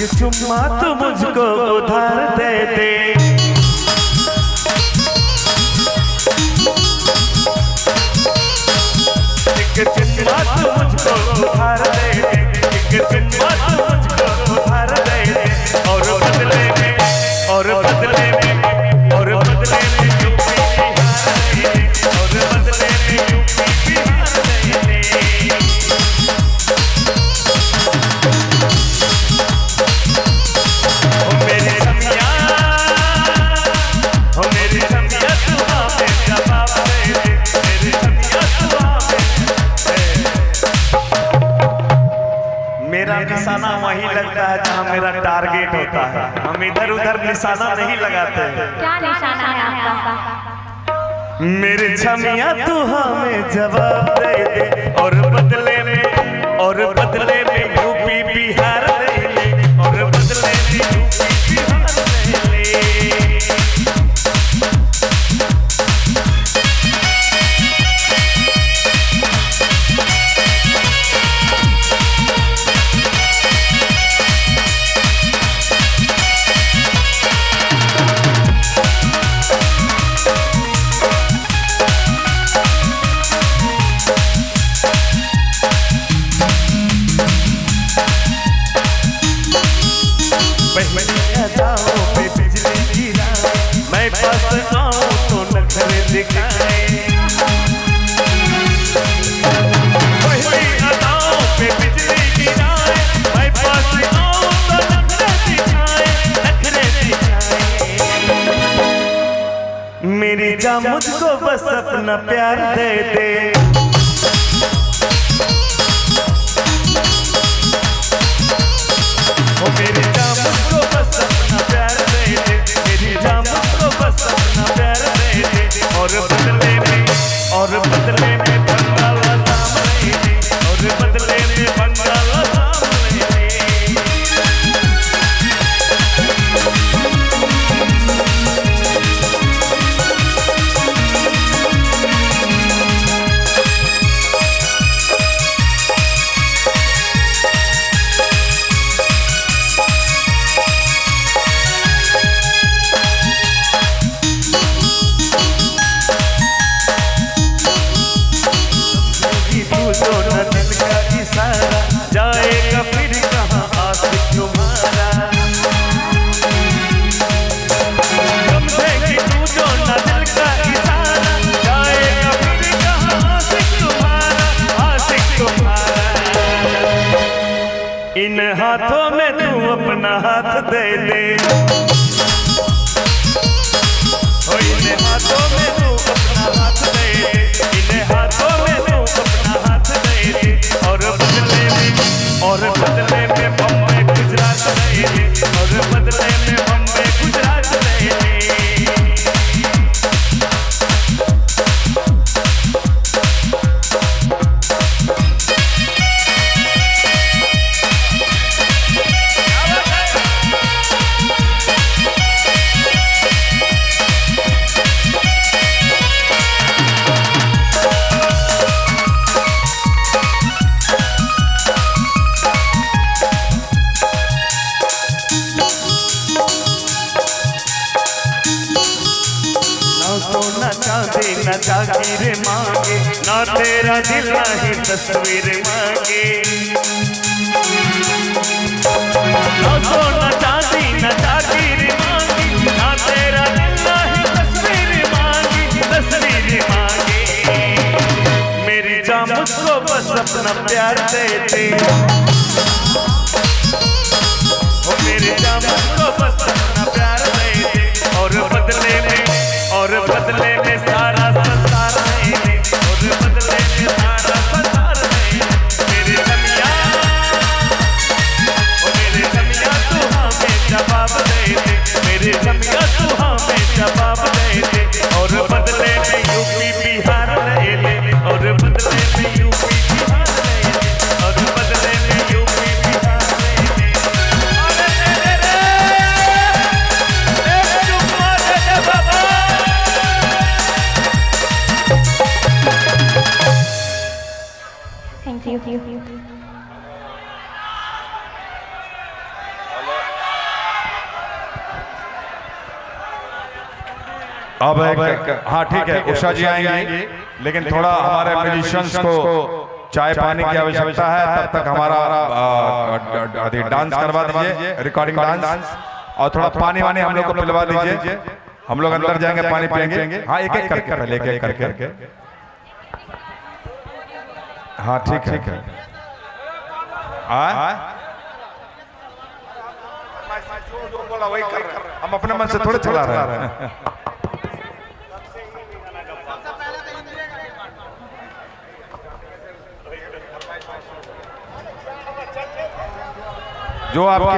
चुम्मा तू मुझको उधार दे दे, एक चुम्मा तू मुझको उधार दे दे, एक चुम्मा तू मुझको उधार दे दे, और बदले में यूपी बिहार दे दे, और बदले में यूपी बिहार दे दे। मेरा निशाना वहीं लगता है जहाँ मेरा टारगेट होता है, हम इधर उधर निशाना नहीं लगाते हैं। क्या निशाना है आपका? मेरे छमिया तू हमें जवाब दे दे, और बदले में यूपी बिहार दे दे, और बदले में यूपी बिहार दे दे। पे बिजली गिराए, मैं पास आऊं तो नखरे दिखाए, पहली अदाओं पे बिजली गिराए, मैं पास आऊं तो नखरे दिखाए। मेरी जान मुझको बस अपना प्यार दे दे, ओ मेरी जान मुझको बस अपना प्यार दे दे, मेरी जान मुझको बस अपना प्यार दे दे, और बदले में बंगाल सामने दे, और बदले में बंगाल सामने दे। जाएगा फिर कहाँ आशिक तुम्हारा, समझेगी तू जो न दिल का इशारा, जाएगा फिर कहाँ आशिक तुम्हारा। इन हाथों में तू अपना हाथ दे दे, ओ इन हाथों में तू अपना हाथ दे दे, इन हाथों में तू अपना हाथ दे दे, और बदले में बम्बई गुजरात दे दे, और बदले में बम्बई गुजरात दे दे। सोना चांदी न जागीर मांगे, ना तेरा दिल नहीं तस्वीर मांगे, ना सोना चांदी न जागीर मांगे, ना तेरा दिल नहीं तस्वीर मांगे। मेरी जान मुझको बस अपना प्यार दे दे, ओ मेरी जान मुझको बस अपना प्यार दे दे, और बदले में सारा संसार दे दे, और बदले में सारा संसार दे दे। मेरे छमिया तू हमें जवाब दे दे, मेरे छमिया तू हमें जवाब दे दे, और बदले में यूपी बिहार ले ले, और बदले में यूपी बिहार ले ले, और बदले में यूपी बिहार ले ले। Thank you. अब एक हाँ ठीक है, उषा जी आएंगे, लेकिन थोड़ा हमारे म्यूजिशियंस को चाय पानी की आवश्यकता है। तब तक हमारा डांस करवा दीजिए, रिकॉर्डिंग डांस, और थोड़ा पानी वानी हम लोग को पिलवा दीजिए। हम लोग अंदर जाएंगे, पानी पिएंगे। हाँ एक एक करके, पहले एक एक करके। हाँ ठीक है। जो बोला वही कर रहे हैं, हम अपने मन से थोड़े चला रहे हैं। जो आप